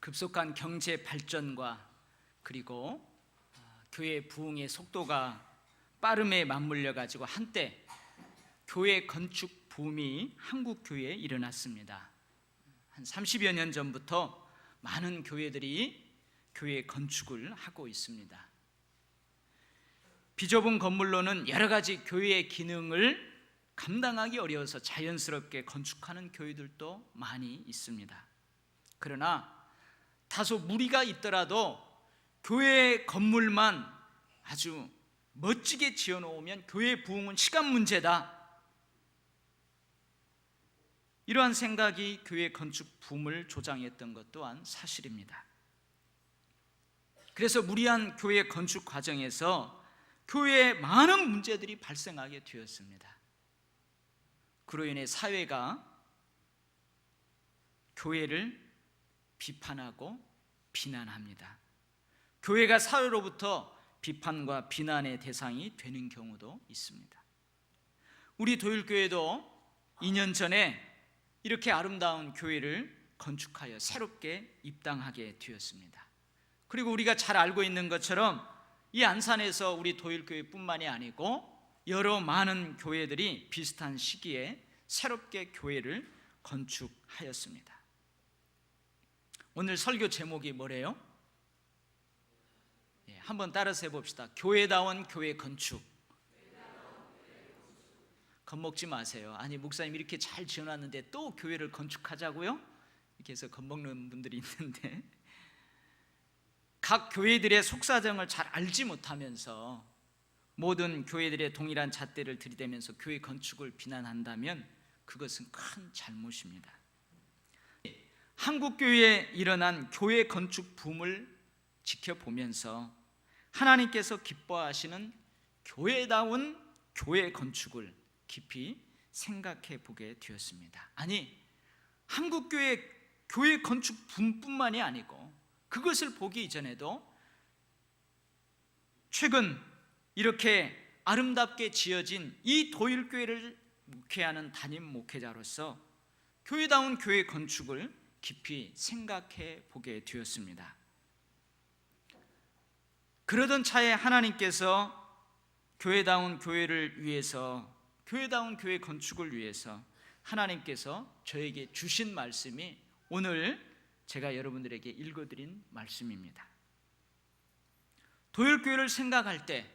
급속한 경제 발전과 그리고 교회 부흥의 속도가 빠름에 맞물려 가지고 한때 교회 건축 붐이 한국 교회에 일어났습니다. 한 30여 년 전부터 많은 교회들이 교회 건축을 하고 있습니다. 비좁은 건물로는 여러 가지 교회의 기능을 감당하기 어려워서 자연스럽게 건축하는 교회들도 많이 있습니다. 그러나 다소 무리가 있더라도 교회 건물만 아주 멋지게 지어놓으면 교회 부흥은 시간 문제다, 이러한 생각이 교회 건축 붐을 조장했던 것 또한 사실입니다. 그래서 무리한 교회 건축 과정에서 교회에 많은 문제들이 발생하게 되었습니다. 그로 인해 사회가 교회를 비판하고 비난합니다. 교회가 사회로부터 비판과 비난의 대상이 되는 경우도 있습니다. 우리 도율교회도 2년 전에 이렇게 아름다운 교회를 건축하여 새롭게 입당하게 되었습니다. 그리고 우리가 잘 알고 있는 것처럼 이 안산에서 우리 도율교회뿐만이 아니고 여러 많은 교회들이 비슷한 시기에 새롭게 교회를 건축하였습니다. 오늘 설교 제목이 뭐래요? 한번 따라서 해봅시다. 교회다운 교회 건축. 겁먹지 마세요. 아니, 목사님 이렇게 잘 지어놨는데 또 교회를 건축하자고요? 이렇게 해서 겁먹는 분들이 있는데, 각 교회들의 속사정을 잘 알지 못하면서 모든 교회들의 동일한 잣대를 들이대면서 교회 건축을 비난한다면 그것은 큰 잘못입니다. 한국 교회에 일어난 교회 건축 붐을 지켜보면서 하나님께서 기뻐하시는 교회다운 교회 건축을 깊이 생각해 보게 되었습니다. 아니, 한국 교회 건축 붐뿐만이 아니고 그것을 보기 이전에도 최근 이렇게 아름답게 지어진 이 도율교회를 목회하는 담임 목회자로서 교회다운 교회 건축을 깊이 생각해 보게 되었습니다. 그러던 차에 하나님께서 교회다운 교회를 위해서, 교회다운 교회 건축을 위해서 하나님께서 저에게 주신 말씀이 오늘 제가 여러분들에게 읽어드린 말씀입니다. 도율교회를 생각할 때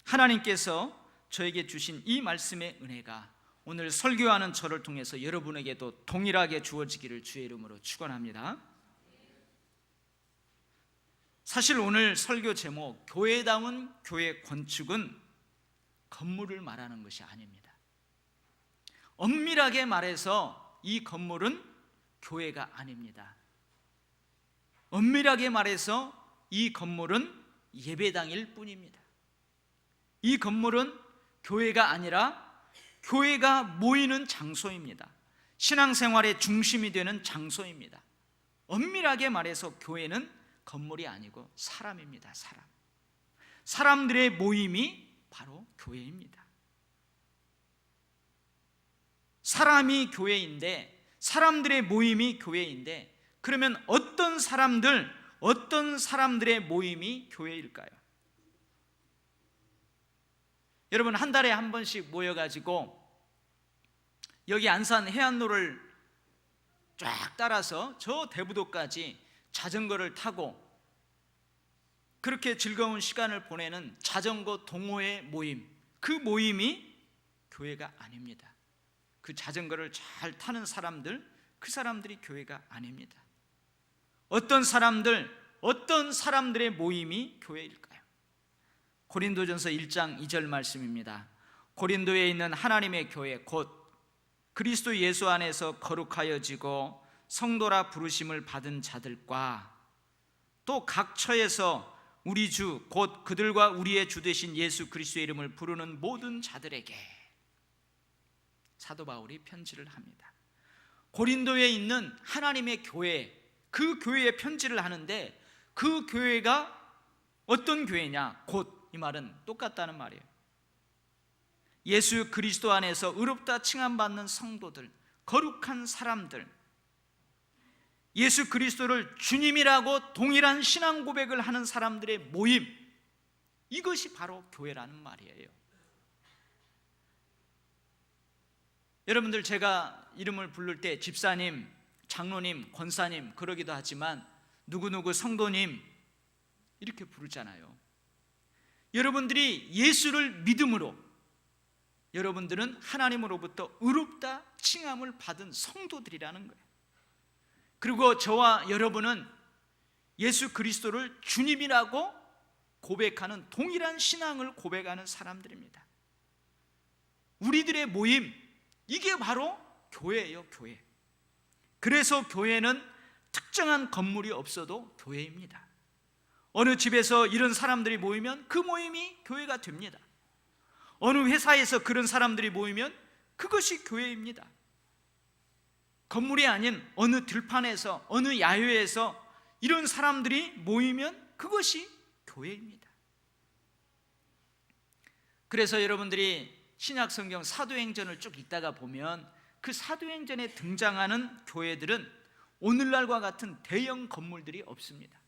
하나님께서 저에게 주신 이 말씀의 은혜가 오늘 설교하는 저를 통해서 여러분에게도 동일하게 주어지기를 주의 이름으로 축원합니다. 사실 오늘 설교 제목 교회다운 교회 건축은 건물을 말하는 것이 아닙니다. 엄밀하게 말해서 이 건물은 교회가 아닙니다. 엄밀하게 말해서 이 건물은 예배당일 뿐입니다. 이 건물은 교회가 아니라 교회가 모이는 장소입니다. 신앙생활의 중심이 되는 장소입니다. 엄밀하게 말해서 교회는 건물이 아니고 사람입니다. 사람들의 모임이 바로 교회입니다. 사람이 교회인데, 사람들의 모임이 교회인데, 그러면 어떤 사람들의 모임이 교회일까요? 여러분, 한 달에 한 번씩 모여가지고 여기 안산 해안로를 쫙 따라서 저 대부도까지 자전거를 타고 그렇게 즐거운 시간을 보내는 자전거 동호회 모임, 그 모임이 교회가 아닙니다. 그 자전거를 잘 타는 사람들, 그 사람들이 교회가 아닙니다. 어떤 사람들의 모임이 교회일까요? 고린도전서 1장 2절 말씀입니다. 고린도에 있는 하나님의 교회 곧 그리스도 예수 안에서 거룩하여지고 성도라 부르심을 받은 자들과 또 각 처에서 우리 주 곧 그들과 우리의 주 되신 예수 그리스도의 이름을 부르는 모든 자들에게 사도 바울이 편지를 합니다. 고린도에 있는 하나님의 교회, 그 교회에 편지를 하는데 그 교회가 어떤 교회냐? 곧 이 말은 똑같다는 말이에요. 예수 그리스도 안에서 의롭다 칭함받는 성도들, 거룩한 사람들, 예수 그리스도를 주님이라고 동일한 신앙 고백을 하는 사람들의 모임, 이것이 바로 교회라는 말이에요. 여러분들, 제가 이름을 부를 때 집사님, 장로님, 권사님 그러기도 하지만 누구누구 성도님 이렇게 부르잖아요. 여러분들이 예수를 믿음으로 여러분들은 하나님으로부터 의롭다 칭함을 받은 성도들이라는 거예요. 그리고 저와 여러분은 예수 그리스도를 주님이라고 고백하는 동일한 신앙을 고백하는 사람들입니다. 우리들의 모임, 이게 바로 교회예요, 교회. 그래서 교회는 특정한 건물이 없어도 교회입니다. 어느 집에서 이런 사람들이 모이면 그 모임이 교회가 됩니다. 어느 회사에서 그런 사람들이 모이면 그것이 교회입니다. 건물이 아닌 어느 들판에서, 어느 야외에서 이런 사람들이 모이면 그것이 교회입니다. 그래서 여러분들이 신약성경 사도행전을 쭉 읽다가 보면 그 사도행전에 등장하는 교회들은 오늘날과 같은 대형 건물들이 없습니다.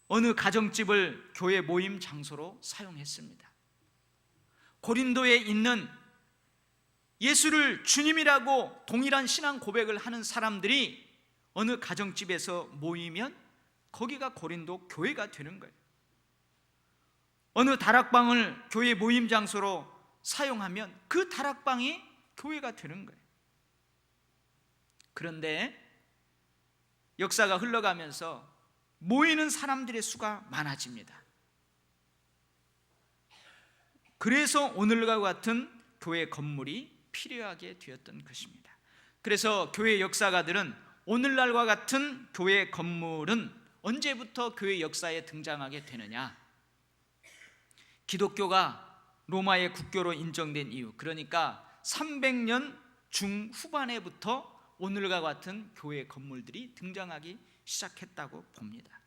어느 가정집을 교회 모임 장소로 사용했습니다. 고린도에 있는 예수를 주님이라고 동일한 신앙 고백을 하는 사람들이 어느 가정집에서 모이면 거기가 고린도 교회가 되는 거예요. 어느 다락방을 교회 모임 장소로 사용하면 그 다락방이 교회가 되는 거예요. 그런데 역사가 흘러가면서 모이는 사람들의 수가 많아집니다. 그래서 오늘과 같은 교회 건물이 필요하게 되었던 것입니다. 그래서 교회 역사가들은 오늘날과 같은 교회 건물은 언제부터 교회 역사에 등장하게 되느냐? 기독교가 로마의 국교로 인정된 이후, 그러니까 300년 중후반에부터 오늘과 같은 교회 건물들이 등장하기 시작했다고 봅니다.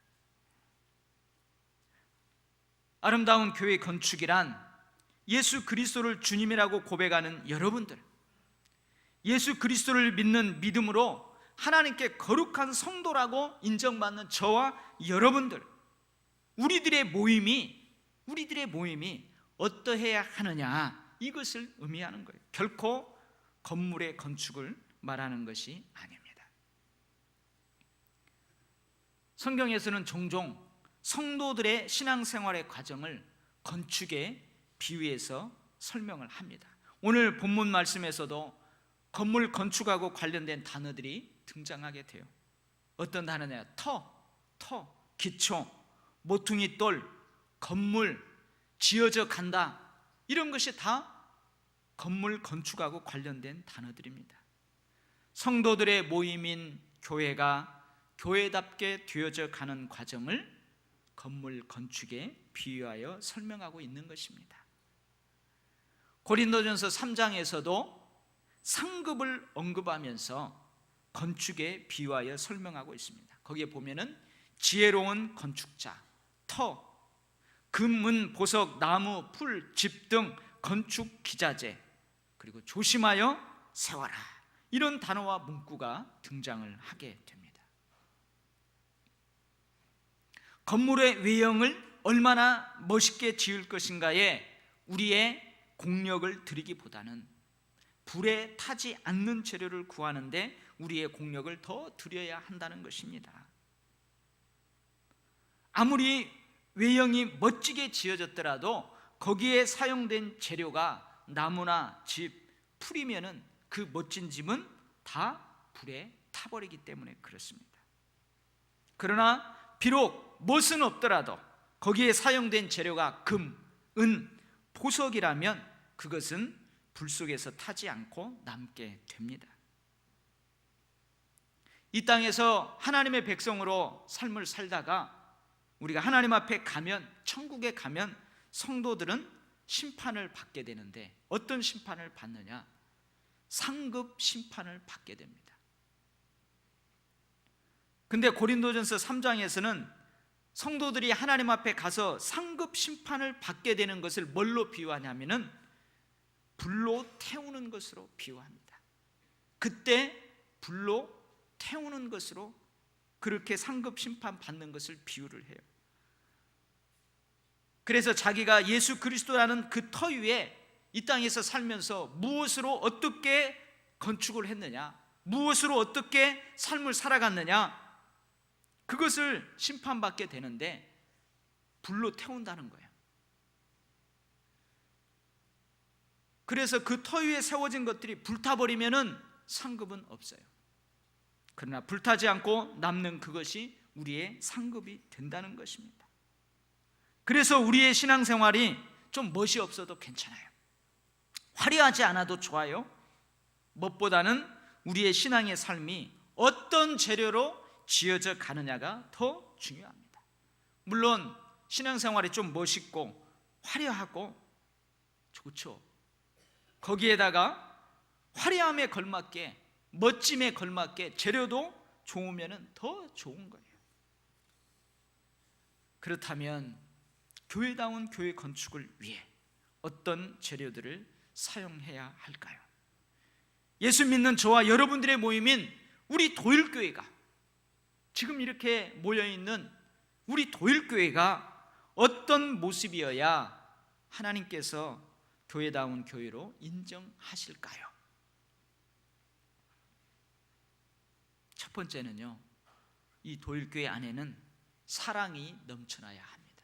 아름다운 교회 건축이란 예수 그리스도를 주님이라고 고백하는 여러분들, 예수 그리스도를 믿는 믿음으로 하나님께 거룩한 성도라고 인정받는 저와 여러분들, 우리들의 모임이 어떠해야 하느냐, 이것을 의미하는 거예요. 결코 건물의 건축을 말하는 것이 아닙니다. 성경에서는 종종 성도들의 신앙생활의 과정을 건축에 비유해서 설명을 합니다. 오늘 본문 말씀에서도 건물 건축하고 관련된 단어들이 등장하게 돼요. 어떤 단어냐? 터, 기초, 모퉁이 돌, 건물, 지어져 간다, 이런 것이 다 건물 건축하고 관련된 단어들입니다. 성도들의 모임인 교회가 교회답게 되어져 가는 과정을 건물 건축에 비유하여 설명하고 있는 것입니다. 고린도전서 3장에서도 상급을 언급하면서 건축에 비유하여 설명하고 있습니다. 거기에 보면은 지혜로운 건축자, 터, 금, 은, 보석, 나무, 풀, 집 등 건축 기자재, 그리고 조심하여 세워라, 이런 단어와 문구가 등장을 하게 됩니다. 건물의 외형을 얼마나 멋있게 지을 것인가에 우리의 공력을 들이기보다는 불에 타지 않는 재료를 구하는데 우리의 공력을 더 들여야 한다는 것입니다. 아무리 외형이 멋지게 지어졌더라도 거기에 사용된 재료가 나무나 집, 풀이면은 그 멋진 집은 다 불에 타버리기 때문에 그렇습니다. 그러나 비록 못은 없더라도 거기에 사용된 재료가 금, 은, 보석이라면 그것은 불 속에서 타지 않고 남게 됩니다. 이 땅에서 하나님의 백성으로 삶을 살다가 우리가 하나님 앞에 가면, 천국에 가면 성도들은 심판을 받게 되는데 어떤 심판을 받느냐? 상급 심판을 받게 됩니다. 근데 고린도전서 3장에서는 성도들이 하나님 앞에 가서 상급 심판을 받게 되는 것을 뭘로 비유하냐면은 불로 태우는 것으로 비유합니다. 그때 불로 태우는 것으로 그렇게 상급 심판 받는 것을 비유를 해요. 그래서 자기가 예수 그리스도라는 그 터 위에 이 땅에서 살면서 무엇으로 어떻게 건축을 했느냐, 무엇으로 어떻게 삶을 살아갔느냐, 그것을 심판받게 되는데 불로 태운다는 거예요. 그래서 그 터 위에 세워진 것들이 불타버리면은 상급은 없어요. 그러나 불타지 않고 남는 그것이 우리의 상급이 된다는 것입니다. 그래서 우리의 신앙생활이 좀 멋이 없어도 괜찮아요. 화려하지 않아도 좋아요. 무엇보다는 우리의 신앙의 삶이 어떤 재료로 지어져 가느냐가 더 중요합니다. 물론 신앙생활이 좀 멋있고 화려하고 좋죠. 거기에다가 화려함에 걸맞게, 멋짐에 걸맞게 재료도 좋으면 더 좋은 거예요. 그렇다면 교회다운 교회 건축을 위해 어떤 재료들을 사용해야 할까요? 예수 믿는 저와 여러분들의 모임인 우리 도일교회가, 지금 이렇게 모여있는 우리 도일교회가 어떤 모습이어야 하나님께서 교회다운 교회로 인정하실까요? 첫 번째는요, 이 도일교회 안에는 사랑이 넘쳐나야 합니다.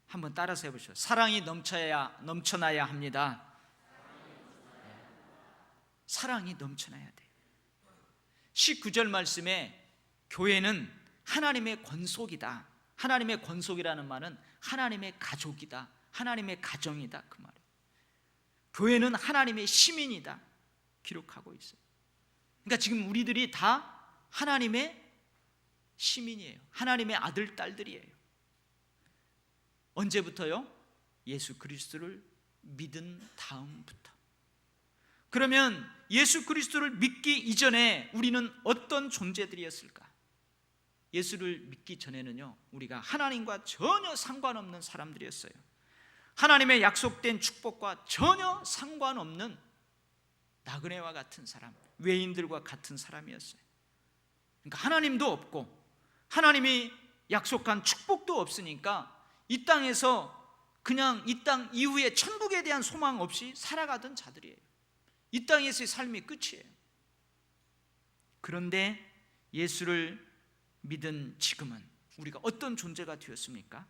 한번 따라서 해보시죠. 사랑이 넘쳐나야 합니다. 사랑이 넘쳐나야 돼요. 19절 말씀에 교회는 하나님의 권속이다, 하나님의 권속이라는 말은 하나님의 가족이다, 하나님의 가정이다, 그 말이에요. 교회는 하나님의 시민이다 기록하고 있어요. 그러니까 지금 우리들이 다 하나님의 시민이에요. 하나님의 아들, 딸들이에요. 언제부터요? 예수 그리스도를 믿은 다음부터. 그러면 예수 그리스도를 믿기 이전에 우리는 어떤 존재들이었을까? 예수를 믿기 전에는요, 우리가 하나님과 전혀 상관없는 사람들이었어요. 하나님의 약속된 축복과 전혀 상관없는 나그네와 같은 사람, 외인들과 같은 사람이었어요. 그러니까 하나님도 없고 하나님이 약속한 축복도 없으니까 이 땅에서 그냥 이 땅 이후에 천국에 대한 소망 없이 살아가던 자들이에요. 이 땅에서의 삶이 끝이에요. 그런데 예수를 믿은 지금은 우리가 어떤 존재가 되었습니까?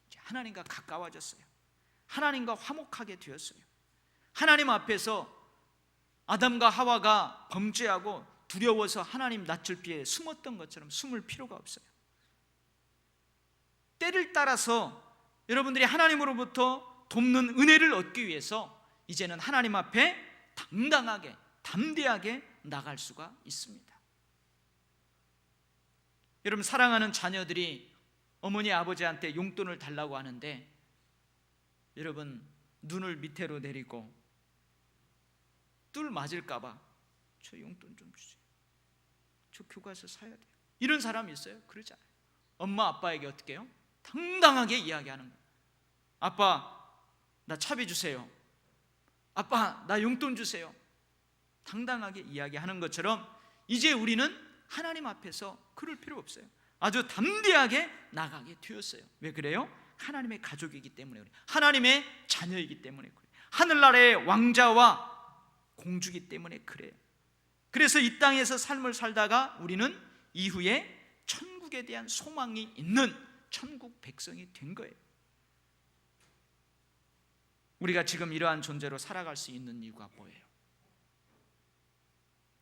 이제 하나님과 가까워졌어요. 하나님과 화목하게 되었어요. 하나님 앞에서 아담과 하와가 범죄하고 두려워서 하나님 낯을 피해 숨었던 것처럼 숨을 필요가 없어요. 때를 따라서 여러분들이 하나님으로부터 돕는 은혜를 얻기 위해서 이제는 하나님 앞에 당당하게, 담대하게 나갈 수가 있습니다. 여러분, 사랑하는 자녀들이 어머니 아버지한테 용돈을 달라고 하는데 여러분, 눈을 밑으로 내리고 뚫 맞을까 봐 저 용돈 좀 주세요, 저 교과서 사야 돼요, 이런 사람이 있어요? 그러지 않아요. 엄마 아빠에게 어떻게 해요? 당당하게 이야기하는 거예요. 아빠, 나 차비 주세요. 아빠, 나 용돈 주세요. 당당하게 이야기하는 것처럼 이제 우리는 하나님 앞에서 그럴 필요 없어요. 아주 담대하게 나가게 되었어요. 왜 그래요? 하나님의 가족이기 때문에 그래요. 하나님의 자녀이기 때문에 그래요. 하늘나라의 왕자와 공주이기 때문에 그래요. 그래서 이 땅에서 삶을 살다가 우리는 이후에 천국에 대한 소망이 있는 천국 백성이 된 거예요. 우리가 지금 이러한 존재로 살아갈 수 있는 이유가 뭐예요?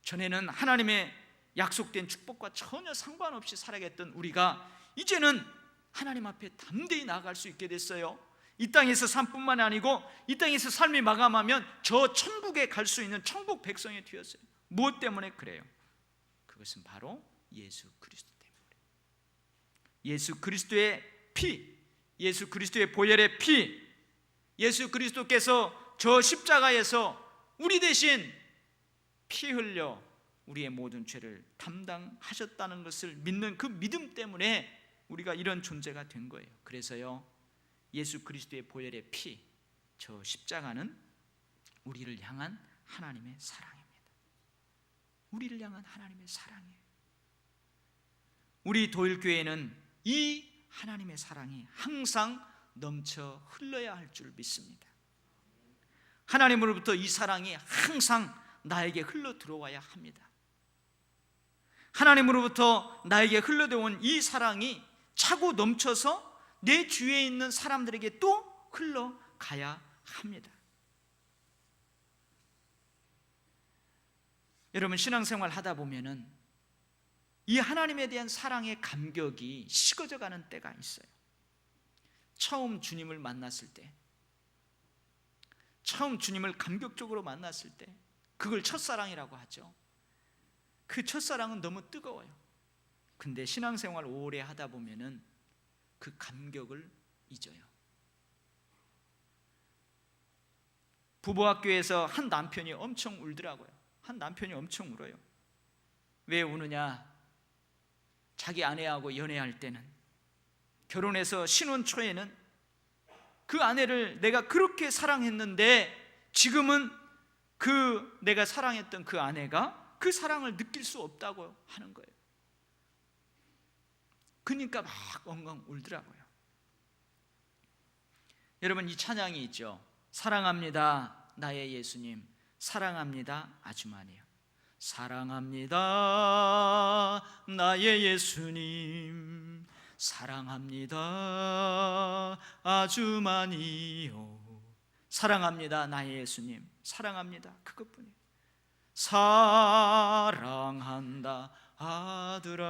전에는 하나님의 약속된 축복과 전혀 상관없이 살아갔던 우리가 이제는 하나님 앞에 담대히 나아갈 수 있게 됐어요. 이 땅에서 삶뿐만 아니고 이 땅에서 삶이 마감하면 저 천국에 갈 수 있는 천국 백성이 되었어요. 무엇 때문에 그래요? 그것은 바로 예수 그리스도 때문에. 예수 그리스도의 피, 예수 그리스도의 보혈의 피, 예수 그리스도께서 저 십자가에서 우리 대신 피 흘려 우리의 모든 죄를 담당하셨다는 것을 믿는 그 믿음 때문에 우리가 이런 존재가 된 거예요. 그래서요, 예수 그리스도의 보혈의 피, 저 십자가는 우리를 향한 하나님의 사랑입니다. 우리를 향한 하나님의 사랑이에요. 우리 도일교회는 이 하나님의 사랑이 항상 넘쳐 흘러야 할 줄 믿습니다. 하나님으로부터 이 사랑이 항상 나에게 흘러 들어와야 합니다. 하나님으로부터 나에게 흘러 들어온 이 사랑이 차고 넘쳐서 내 주위에 있는 사람들에게 또 흘러가야 합니다. 여러분, 신앙생활 하다 보면은 이 하나님에 대한 사랑의 감격이 식어져 가는 때가 있어요. 처음 주님을 만났을 때, 처음 주님을 감격적으로 만났을 때, 그걸 첫사랑이라고 하죠. 그 첫사랑은 너무 뜨거워요. 근데 신앙생활 오래 하다 보면은 그 감격을 잊어요. 부부학교에서 한 남편이 엄청 울더라고요. 한 남편이 엄청 울어요. 왜 우느냐? 자기 아내하고 연애할 때는, 결혼해서 신혼 초에는 그 아내를 내가 그렇게 사랑했는데 지금은 그 내가 사랑했던 그 아내가 그 사랑을 느낄 수 없다고 하는 거예요. 그러니까 막 엉엉 울더라고요. 여러분, 이 찬양이 있죠. 사랑합니다 나의 예수님, 사랑합니다 아주마니요. 사랑합니다 나의 예수님, 사랑합니다 아주마니요. 사랑합니다 나의 예수님, 사랑합니다, 그것뿐이에요. 사랑한다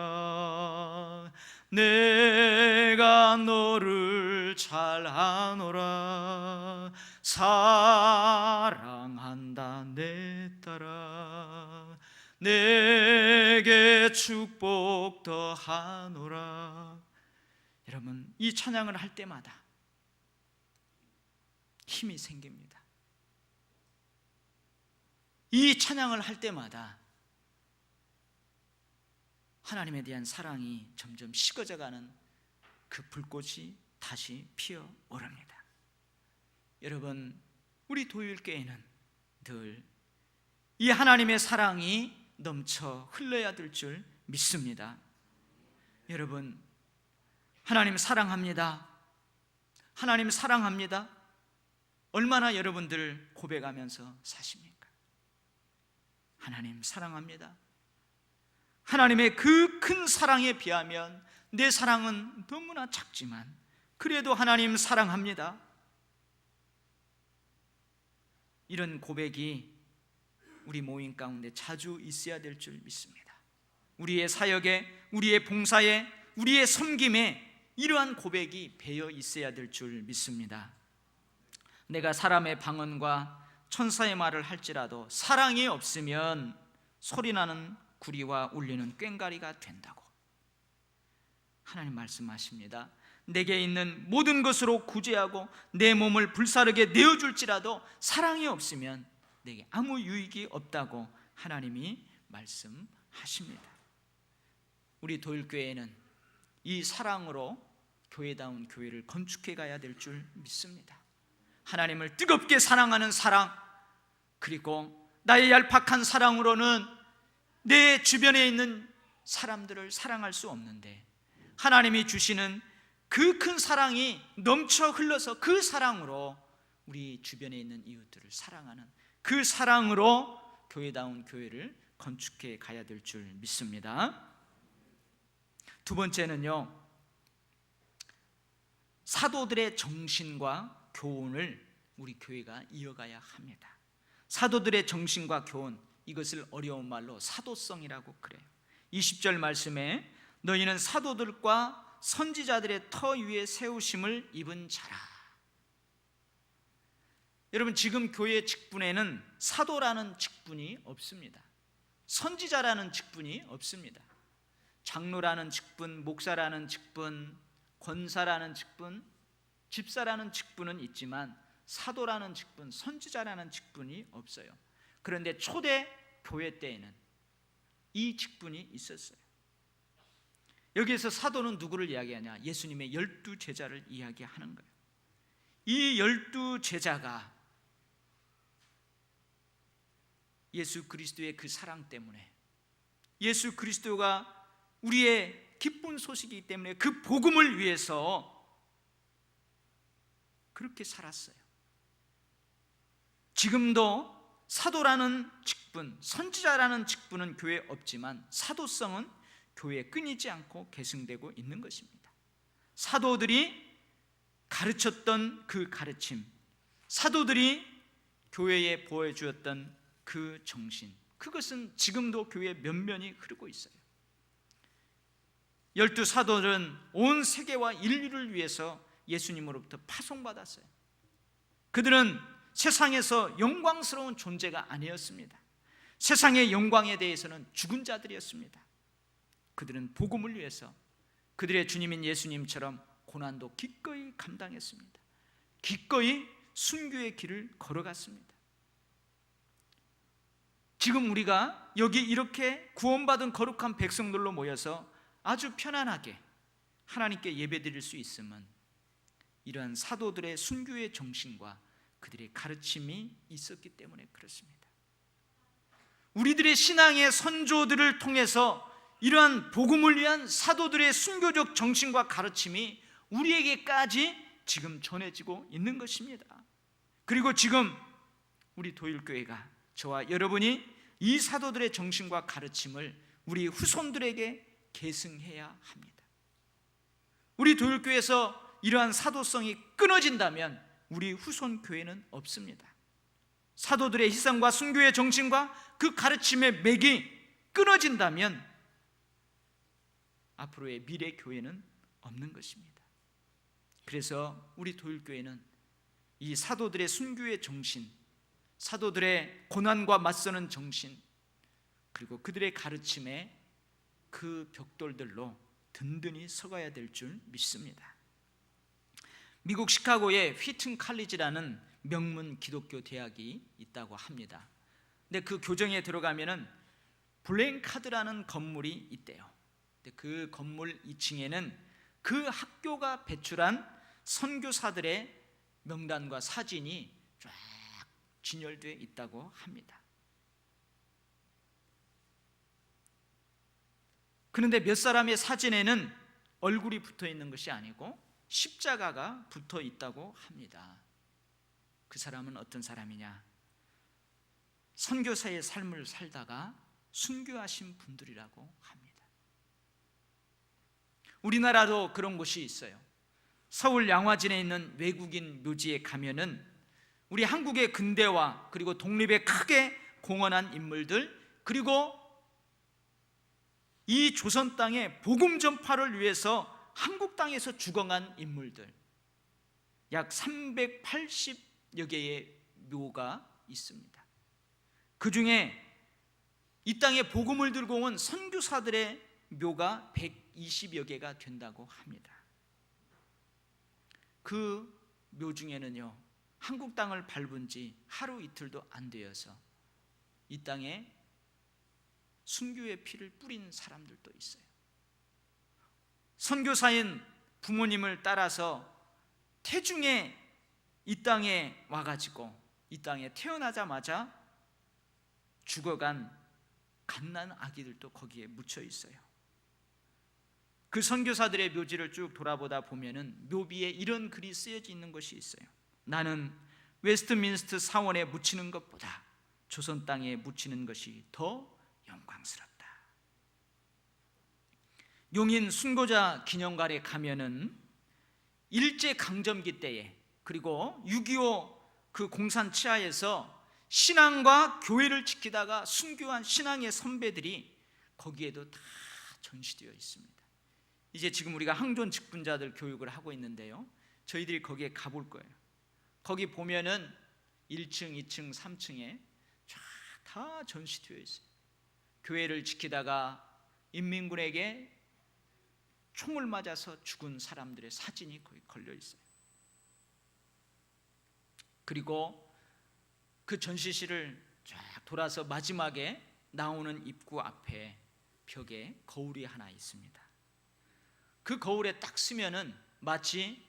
아들아, 내가 너를 잘 아노라. 사랑한다 내 딸아, 내게 축복 더하노라. 여러분, 이 찬양을 할 때마다 힘이 생깁니다. 이 찬양을 할 때마다 하나님에 대한 사랑이 점점 식어져가는 그 불꽃이 다시 피어오릅니다. 여러분, 우리 도일교회는 늘 이 하나님의 사랑이 넘쳐 흘러야 될 줄 믿습니다. 여러분, 하나님 사랑합니다, 하나님 사랑합니다, 얼마나 여러분들 고백하면서 사십니까? 하나님 사랑합니다. 하나님의 그 큰 사랑에 비하면 내 사랑은 너무나 작지만 그래도 하나님 사랑합니다. 이런 고백이 우리 모임 가운데 자주 있어야 될 줄 믿습니다. 우리의 사역에, 우리의 봉사에, 우리의 섬김에 이러한 고백이 배어 있어야 될 줄 믿습니다. 내가 사람의 방언과 천사의 말을 할지라도 사랑이 없으면 소리나는 구리와 울리는 꽹과리가 된다고 하나님 말씀하십니다. 내게 있는 모든 것으로 구제하고 내 몸을 불사르게 내어줄지라도 사랑이 없으면 내게 아무 유익이 없다고 하나님이 말씀하십니다. 우리 도일교회는 이 사랑으로 교회다운 교회를 건축해 가야 될 줄 믿습니다. 하나님을 뜨겁게 사랑하는 사랑, 그리고 나의 얄팍한 사랑으로는 내 주변에 있는 사람들을 사랑할 수 없는데 하나님이 주시는 그 큰 사랑이 넘쳐 흘러서 그 사랑으로 우리 주변에 있는 이웃들을 사랑하는 그 사랑으로 교회다운 교회를 건축해 가야 될 줄 믿습니다. 두 번째는요, 사도들의 정신과 교훈을 우리 교회가 이어가야 합니다. 사도들의 정신과 교훈, 이것을 어려운 말로 사도성이라고 그래요. 20절 말씀에 너희는 사도들과 선지자들의 터 위에 세우심을 입은 자라. 여러분, 지금 교회 직분에는 사도라는 직분이 없습니다. 선지자라는 직분이 없습니다. 장로라는 직분, 목사라는 직분, 권사라는 직분, 집사라는 직분은 있지만 사도라는 직분, 선지자라는 직분이 없어요. 그런데 초대 교회 때에는 이 직분이 있었어요. 여기에서 사도는 누구를 이야기하냐? 예수님의 12제자를 이야기하는 거예요. 이 12제자가 예수 그리스도의 그 사랑 때문에, 예수 그리스도가 우리의 기쁜 소식이기 때문에 그 복음을 위해서 그렇게 살았어요. 지금도 사도라는 직분, 선지자라는 직분은 교회에 없지만 사도성은 교회에 끊이지 않고 계승되고 있는 것입니다. 사도들이 가르쳤던 그 가르침, 사도들이 교회에 보여주었던 그 정신, 그것은 지금도 교회에 면면이 흐르고 있어요. 12사도들은 온 세계와 인류를 위해서 예수님으로부터 파송받았어요. 그들은 세상에서 영광스러운 존재가 아니었습니다. 세상의 영광에 대해서는 죽은 자들이었습니다. 그들은 복음을 위해서 그들의 주님인 예수님처럼 고난도 기꺼이 감당했습니다. 기꺼이 순교의 길을 걸어갔습니다. 지금 우리가 여기 이렇게 구원받은 거룩한 백성들로 모여서 아주 편안하게 하나님께 예배드릴 수 있음은 이러한 사도들의 순교의 정신과 그들의 가르침이 있었기 때문에 그렇습니다. 우리들의 신앙의 선조들을 통해서 이러한 복음을 위한 사도들의 순교적 정신과 가르침이 우리에게까지 지금 전해지고 있는 것입니다. 그리고 지금 우리 도일교회가, 저와 여러분이 이 사도들의 정신과 가르침을 우리 후손들에게 계승해야 합니다. 우리 도일교회에서 이러한 사도성이 끊어진다면 우리 후손 교회는 없습니다. 사도들의 희생과 순교의 정신과 그 가르침의 맥이 끊어진다면 앞으로의 미래 교회는 없는 것입니다. 그래서 우리 도일교회는 이 사도들의 순교의 정신, 사도들의 고난과 맞서는 정신, 그리고 그들의 가르침에 그 벽돌들로 든든히 서가야 될 줄 믿습니다. 미국 시카고에 휘튼 칼리지라는 명문 기독교 대학이 있다고 합니다. 근데 그 교정에 들어가면은 블랭카드라는 건물이 있대요. 근데 그 건물 2층에는 그 학교가 배출한 선교사들의 명단과 사진이 쫙 진열되어 있다고 합니다. 그런데 몇 사람의 사진에는 얼굴이 붙어 있는 것이 아니고 십자가가 붙어 있다고 합니다. 그 사람은 어떤 사람이냐? 선교사의 삶을 살다가 순교하신 분들이라고 합니다. 우리나라도 그런 곳이 있어요. 서울 양화진에 있는 외국인 묘지에 가면은 우리 한국의 근대화 그리고 독립에 크게 공헌한 인물들, 그리고 이 조선 땅의 복음 전파를 위해서 한국 땅에서 죽어간 인물들, 약 380여 개의 묘가 있습니다. 그 중에 이 땅에 복음을 들고 온 선교사들의 묘가 120여 개가 된다고 합니다. 그 묘 중에는요, 한국 땅을 밟은 지 하루 이틀도 안 되어서 이 땅에 순교의 피를 뿌린 사람들도 있어요. 선교사인 부모님을 따라서 태중에 이 땅에 와가지고 이 땅에 태어나자마자 죽어간 갓난 아기들도 거기에 묻혀 있어요. 그 선교사들의 묘지를 쭉 돌아보다 보면은 묘비에 이런 글이 쓰여져 있는 것이 있어요. 나는 웨스트민스터 사원에 묻히는 것보다 조선 땅에 묻히는 것이 더 영광스럽다. 용인 순고자 기념관에 가면은 일제강점기 때에, 그리고 6.25 그 공산 치하에서 신앙과 교회를 지키다가 순교한 신앙의 선배들이 거기에도 다 전시되어 있습니다. 이제 지금 우리가 항존 직분자들 교육을 하고 있는데요, 저희들이 거기에 가볼 거예요. 거기 보면은 1층, 2층, 3층에 쫙 다 전시되어 있어요. 교회를 지키다가 인민군에게 총을 맞아서 죽은 사람들의 사진이 거기 걸려 있어요. 그리고 그 전시실을 쫙 돌아서 마지막에 나오는 입구 앞에 벽에 거울이 하나 있습니다. 그 거울에 딱 쓰면은 마치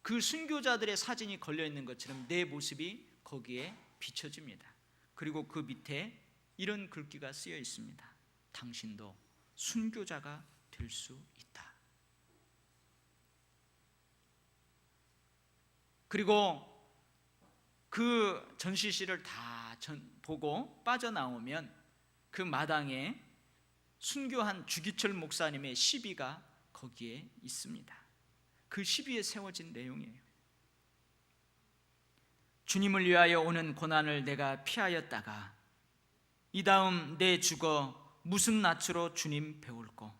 그 순교자들의 사진이 걸려 있는 것처럼 내 모습이 거기에 비춰집니다. 그리고 그 밑에 이런 글귀가 쓰여 있습니다. 당신도 순교자가 될 수 있다. 그리고 그 전시실을 다 보고 빠져나오면 그 마당에 순교한 주기철 목사님의 시비가 거기에 있습니다. 그 시비에 세워진 내용이에요. 주님을 위하여 오는 고난을 내가 피하였다가 이 다음 내 죽어 무슨 낯으로 주님 배울꼬.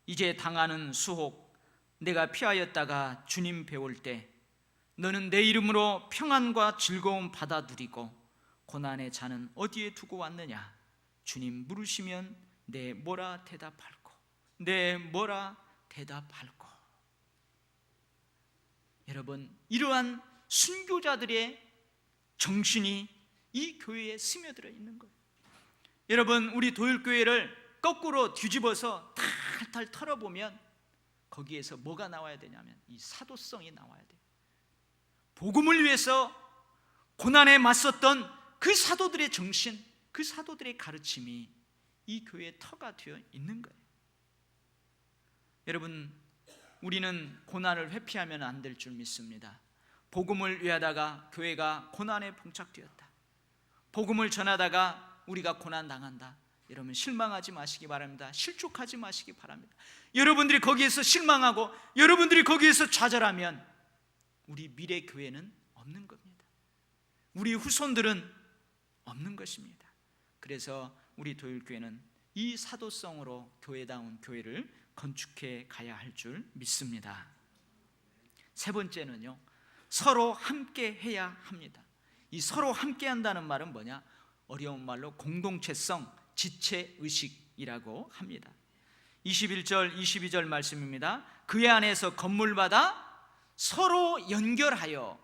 이제 당하는 수혹 내가 피하였다가 주님 배울 때 너는 내 이름으로 평안과 즐거움 받아 누리고 고난의 잔은 어디에 두고 왔느냐. 주님 물으시면 내 뭐라 대답할꼬. 내 뭐라 대답할꼬. 여러분, 이러한 순교자들의 정신이 이 교회에 스며들어 있는 거예요. 여러분, 우리 도율교회를 거꾸로 뒤집어서 탈탈 털어보면 거기에서 뭐가 나와야 되냐면 이 사도성이 나와야 돼요. 복음을 위해서 고난에 맞섰던 그 사도들의 정신, 그 사도들의 가르침이 이 교회의 터가 되어 있는 거예요. 여러분, 우리는 고난을 회피하면 안 될 줄 믿습니다. 복음을 위하다가 교회가 고난에 봉착되었다. 복음을 전하다가 우리가 고난 당한다. 여러분, 실망하지 마시기 바랍니다. 실족하지 마시기 바랍니다. 여러분들이 거기에서 실망하고 여러분들이 거기에서 좌절하면 우리 미래 교회는 없는 겁니다. 우리 후손들은 없는 것입니다. 그래서 우리 도율교회는 이 사도성으로 교회다운 교회를 건축해 가야 할 줄 믿습니다. 세 번째는요, 서로 함께 해야 합니다. 이 서로 함께 한다는 말은 뭐냐? 어려운 말로 공동체성, 지체의식이라고 합니다. 21절, 22절 말씀입니다. 그의 안에서 건물마다 서로 연결하여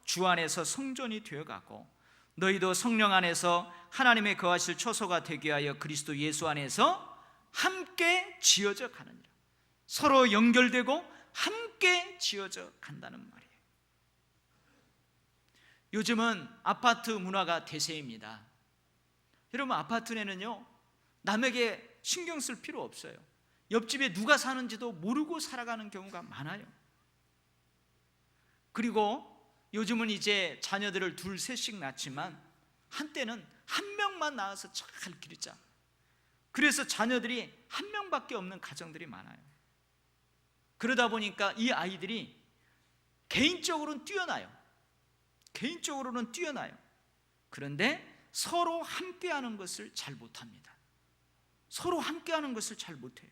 주 안에서 성전이 되어가고 너희도 성령 안에서 하나님의 거하실 처소가 되게 하여 그리스도 예수 안에서 함께 지어져 가느니라. 서로 연결되고 함께 지어져 간다는 말이에요. 요즘은 아파트 문화가 대세입니다. 여러분, 아파트 내는요 남에게 신경 쓸 필요 없어요. 옆집에 누가 사는지도 모르고 살아가는 경우가 많아요. 그리고 요즘은 이제 자녀들을 둘, 셋씩 낳지만 한때는 한 명만 낳아서 잘 기르자. 그래서 자녀들이 한 명밖에 없는 가정들이 많아요. 그러다 보니까 이 아이들이 개인적으로는 뛰어나요. 그런데 서로 함께하는 것을 잘 못합니다. 서로 함께하는 것을 잘 못해요.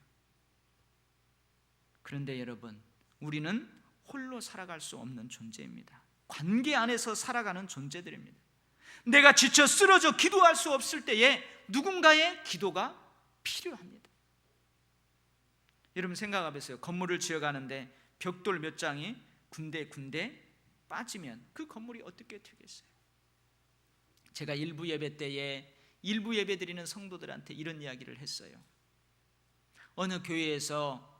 그런데 여러분, 우리는 홀로 살아갈 수 없는 존재입니다. 관계 안에서 살아가는 존재들입니다. 내가 지쳐 쓰러져 기도할 수 없을 때에 누군가의 기도가 필요합니다. 여러분, 생각해 보세요. 건물을 지어가는데 벽돌 몇 장이 군데 빠지면 그 건물이 어떻게 되겠어요? 제가 일부 예배 때에 일부 예배 드리는 성도들한테 이런 이야기를 했어요. 어느 교회에서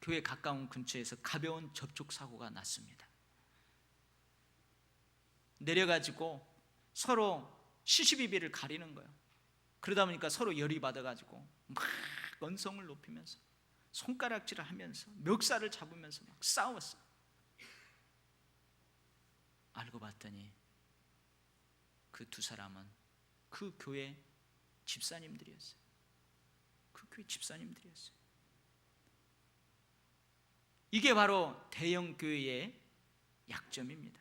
교회 가까운 근처에서 가벼운 접촉 사고가 났습니다. 내려가지고 서로 시시비비를 가리는 거예요. 그러다 보니까 서로 열이 받아가지고 막 언성을 높이면서 손가락질을 하면서 멱살을 잡으면서 막 싸웠어요. 알고 봤더니 그 두 사람은 그 교회 집사님들이었어요. 이게 바로 대형 교회의 약점입니다.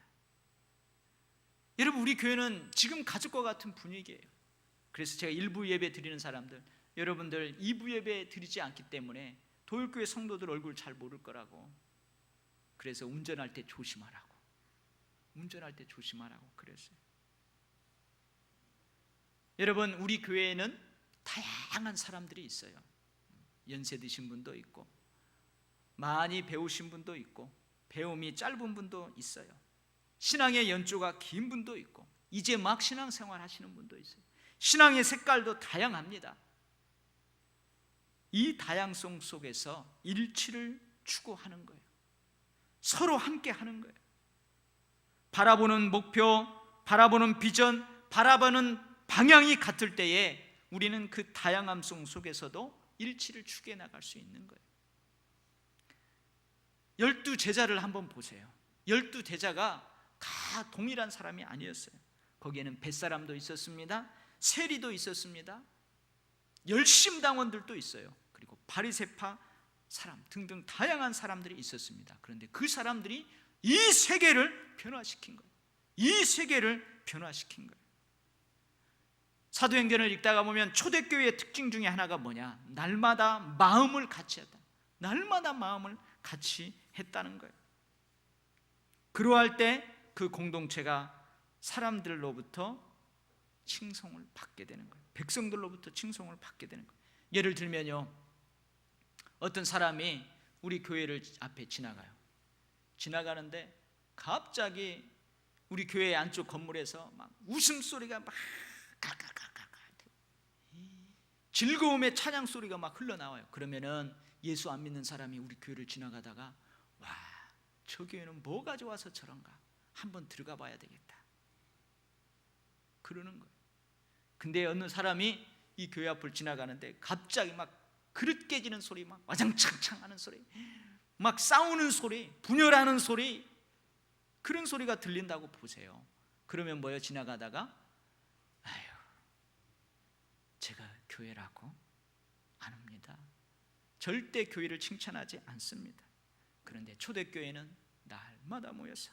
여러분, 우리 교회는 지금 가족과 같은 분위기예요. 그래서 제가 일부 예배 드리는 사람들, 여러분들 2부 예배 드리지 않기 때문에 도율교회 성도들 얼굴 잘 모를 거라고, 그래서 운전할 때 조심하라고 그랬어요. 여러분, 우리 교회에는 다양한 사람들이 있어요. 연세 드신 분도 있고 많이 배우신 분도 있고 배움이 짧은 분도 있어요. 신앙의 연조가 긴 분도 있고 이제 막 신앙생활 하시는 분도 있어요. 신앙의 색깔도 다양합니다. 이 다양성 속에서 일치를 추구하는 거예요. 서로 함께 하는 거예요. 바라보는 목표, 바라보는 비전, 바라보는 방향이 같을 때에 우리는 그 다양함 속에서도 일치를 추구해 나갈 수 있는 거예요. 12제자를 한번 보세요. 12제자가 다 동일한 사람이 아니었어요. 거기에는 벳사람도 있었습니다. 세리도 있었습니다. 열심당원들도 있어요. 그리고 바리새파 사람 등등 다양한 사람들이 있었습니다. 그런데 그 사람들이 이 세계를 변화시킨 거예요. 이 세계를 변화시킨 거예요. 사도행전을 읽다가 보면 초대교회의 특징 중에 하나가 뭐냐? 날마다 마음을 같이 했다. 날마다 마음을 같이 했다는 거예요. 그러할 때 그 공동체가 사람들로부터 칭송을 받게 되는 거예요. 백성들로부터 칭송을 받게 되는 거예요. 예를 들면요, 어떤 사람이 우리 교회를 앞에 지나가는데 갑자기 우리 교회 안쪽 건물에서 막 웃음소리가 막 가가가가가 즐거움의 찬양 소리가 막 흘러나와요. 그러면은 예수 안 믿는 사람이 우리 교회를 지나가다가 와, 저 교회는 뭐가 좋아서 저런가, 한번 들어가 봐야 되겠다 그러는 거예요. 근데 어느 사람이 이 교회 앞을 지나가는데 갑자기 막 그릇 깨지는 소리, 막 와장창창 하는 소리, 막 싸우는 소리, 분열하는 소리, 그런 소리가 들린다고 보세요. 그러면 뭐예요? 지나가다가 아유, 제가 교회라고 안 옵니다. 절대 교회를 칭찬하지 않습니다. 그런데 초대교회는 날마다 모여서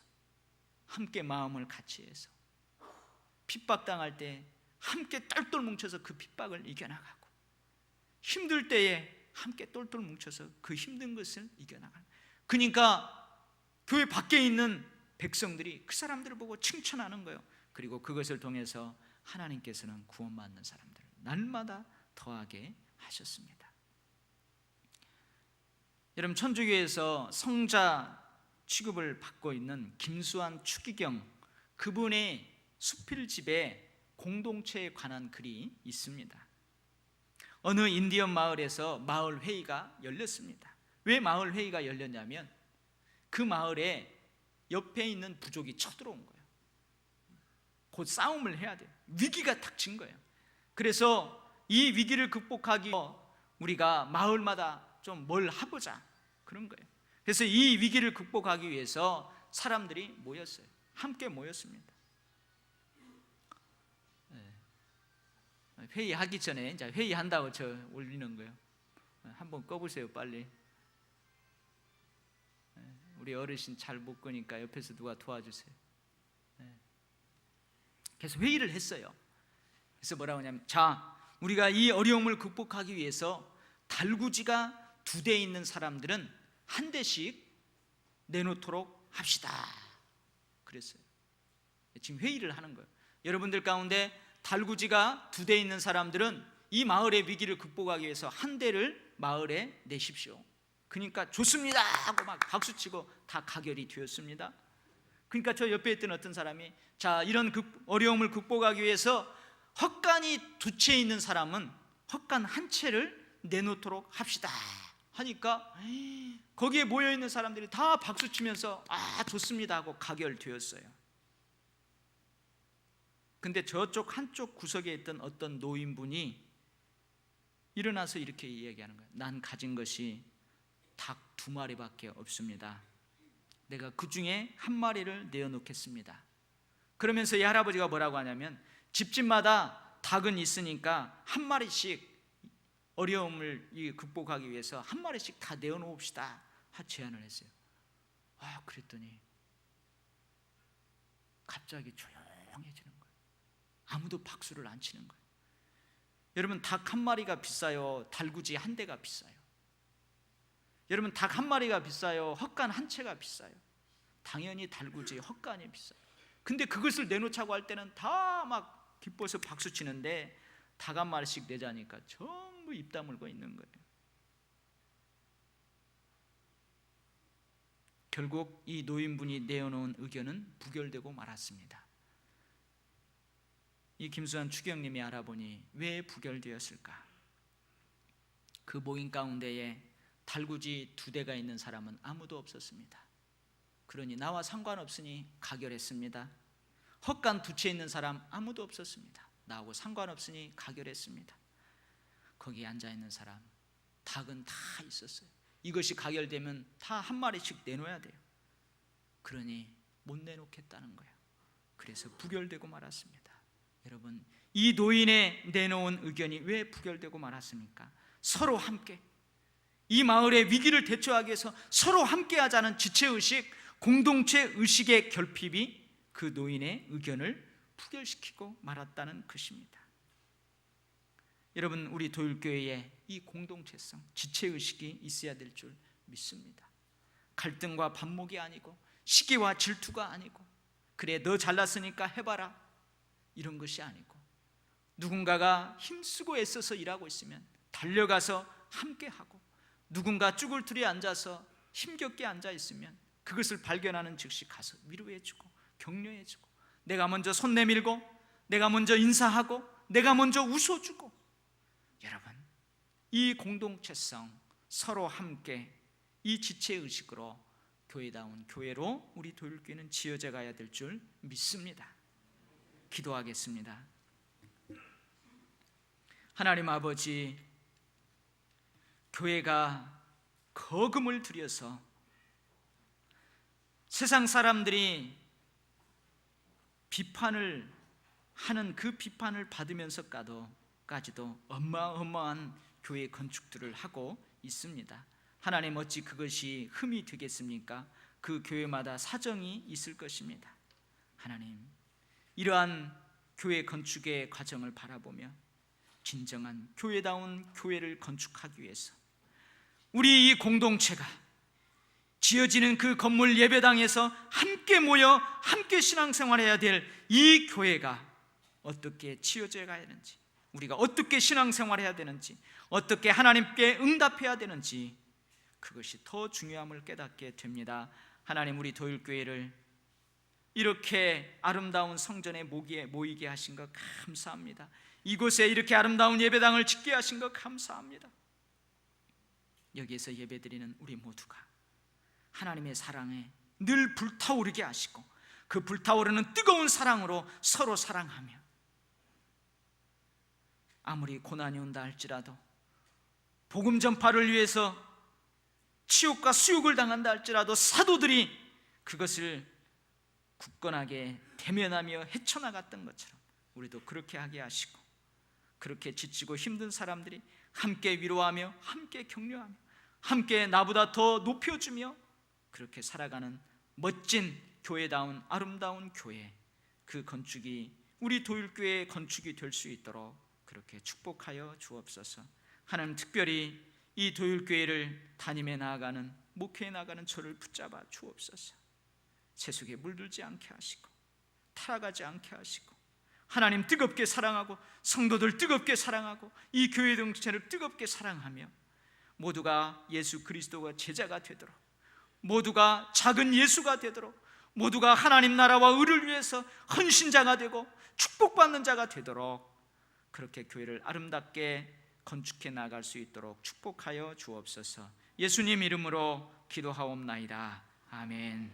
함께 마음을 같이 해서 핍박당할 때 함께 똘똘 뭉쳐서 그 핍박을 이겨나가고, 힘들 때에 함께 똘똘 뭉쳐서 그 힘든 것을 이겨나가는. 그러니까 교회 밖에 있는 백성들이 그 사람들을 보고 칭찬하는 거예요. 그리고 그것을 통해서 하나님께서는 구원받는 사람들을 날마다 더하게 하셨습니다. 여러분, 천주교에서 성자 취급을 받고 있는 김수환 추기경, 그분의 수필집에 공동체에 관한 글이 있습니다. 어느 인디언 마을에서 마을 회의가 열렸습니다. 왜 마을 회의가 열렸냐면 그 마을에 옆에 있는 부족이 쳐들어온 거예요. 곧 싸움을 해야 돼요. 위기가 닥친 거예요. 그래서 이 위기를 극복하기 위해 우리가 마을마다 좀 뭘 해보자, 그런 거예요. 그래서 이 위기를 극복하기 위해서 사람들이 모였어요. 함께 모였습니다. 회의하기 전에 이제 회의한다고 저 올리는 거예요. 한번 꺼보세요, 빨리. 우리 어르신 잘 못 끄니까 옆에서 누가 도와주세요. 그래서 회의를 했어요. 그래서 뭐라고 하냐면, 자, 우리가 이 어려움을 극복하기 위해서 달구지가 2대 있는 사람들은 한 대씩 내놓도록 합시다. 그랬어요. 지금 회의를 하는 거예요. 여러분들 가운데 달구지가 2대 있는 사람들은 이 마을의 위기를 극복하기 위해서 한 대를 마을에 내십시오. 그러니까 좋습니다 하고 막 박수치고 다 가결이 되었습니다. 그러니까 저 옆에 있던 어떤 사람이, 자, 이런 어려움을 극복하기 위해서 헛간이 2채 있는 사람은 헛간 1채를 내놓도록 합시다 하니까 거기에 모여있는 사람들이 다 박수치면서 아, 좋습니다 하고 가결되었어요. 근데 저쪽 한쪽 구석에 있던 어떤 노인분이 일어나서 이렇게 이야기하는 거예요. 난 가진 것이 닭 2마리밖에 없습니다. 내가 그 중에 1마리를 내어놓겠습니다. 그러면서 이 할아버지가 뭐라고 하냐면, 집집마다 닭은 있으니까 1마리씩 어려움을 극복하기 위해서 1마리씩 다 내어놓읍시다 제안을 했어요. 아, 그랬더니 갑자기 조용해지는 거예요. 아무도 박수를 안 치는 거예요. 여러분, 닭 1마리가 비싸요, 달구지 1대가 비싸요? 여러분, 닭 1마리가 비싸요, 헛간 1채가 비싸요? 당연히 달구지 헛간이 비싸요. 근데 그것을 내놓자고 할 때는 다 막 기뻐서 박수 치는데 닭 1마리씩 내자니까 전부 입 다물고 있는 거예요. 결국 이 노인분이 내어놓은 의견은 부결되고 말았습니다. 이 김수환 추기경님이 알아보니 왜 부결되었을까? 그 모임 가운데에 달구지 2대가 있는 사람은 아무도 없었습니다. 그러니 나와 상관없으니 가결했습니다. 헛간 2채 있는 사람 아무도 없었습니다. 나하고 상관없으니 가결했습니다. 거기에 앉아있는 사람 닭은 다 있었어요. 이것이 가결되면 다 한 마리씩 내놓아야 돼요. 그러니 못 내놓겠다는 거예요. 그래서 부결되고 말았습니다. 여러분, 이 노인의 내놓은 의견이 왜 부결되고 말았습니까? 서로 함께 이 마을의 위기를 대처하기 위해서 서로 함께 하자는 지체의식, 공동체 의식의 결핍이 그 노인의 의견을 부결시키고 말았다는 것입니다. 여러분, 우리 도율교회에 이 공동체성, 지체의식이 있어야 될 줄 믿습니다. 갈등과 반목이 아니고 시기와 질투가 아니고 그래 너 잘났으니까 해봐라 이런 것이 아니고 누군가가 힘쓰고 애써서 일하고 있으면 달려가서 함께하고 누군가 쭈글투리 앉아서 힘겹게 앉아있으면 그것을 발견하는 즉시 가서 위로해주고 격려해주고 내가 먼저 손 내밀고 내가 먼저 인사하고 내가 먼저 웃어주고 여러분, 이 공동체성 서로 함께 이 지체의식으로 교회다운 교회로 우리 도율교회는 지어져 가야 될 줄 믿습니다. 기도하겠습니다. 하나님 아버지, 교회가 거금을 들여서 세상 사람들이 비판을 하는 그 비판을 받으면서까지도 어마어마한 교회 건축들을 하고 있습니다. 하나님, 어찌 그것이 흠이 되겠습니까? 그 교회마다 사정이 있을 것입니다. 하나님, 이러한 교회 건축의 과정을 바라보며 진정한 교회다운 교회를 건축하기 위해서 우리 이 공동체가 지어지는 그 건물 예배당에서 함께 모여 함께 신앙생활해야 될 이 교회가 어떻게 지어져 가야 하는지, 우리가 어떻게 신앙생활해야 되는지, 어떻게 하나님께 응답해야 되는지 그것이 더 중요함을 깨닫게 됩니다. 하나님, 우리 도율교회를 이렇게 아름다운 성전에 모이게 하신 것 감사합니다. 이곳에 이렇게 아름다운 예배당을 짓게 하신 것 감사합니다. 여기에서 예배드리는 우리 모두가 하나님의 사랑에 늘 불타오르게 하시고 그 불타오르는 뜨거운 사랑으로 서로 사랑하며 아무리 고난이 온다 할지라도 복음 전파를 위해서 치욕과 수욕을 당한다 할지라도 사도들이 그것을 굳건하게 대면하며 헤쳐나갔던 것처럼 우리도 그렇게 하게 하시고 그렇게 지치고 힘든 사람들이 함께 위로하며 함께 격려하며 함께 나보다 더 높여주며 그렇게 살아가는 멋진 교회다운 아름다운 교회, 그 건축이 우리 도율교회의 건축이 될 수 있도록 그렇게 축복하여 주옵소서. 하나님, 특별히 이 도율교회를 담임해 나아가는 목회해 나가는 저를 붙잡아 주옵소서. 세속에 물들지 않게 하시고 타락하지 않게 하시고 하나님 뜨겁게 사랑하고 성도들 뜨겁게 사랑하고 이 교회 공동체를 뜨겁게 사랑하며 모두가 예수 그리스도가 제자가 되도록, 모두가 작은 예수가 되도록, 모두가 하나님 나라와 의를 위해서 헌신자가 되고 축복받는 자가 되도록 그렇게 교회를 아름답게 건축해 나갈 수 있도록 축복하여 주옵소서. 예수님 이름으로 기도하옵나이다. 아멘.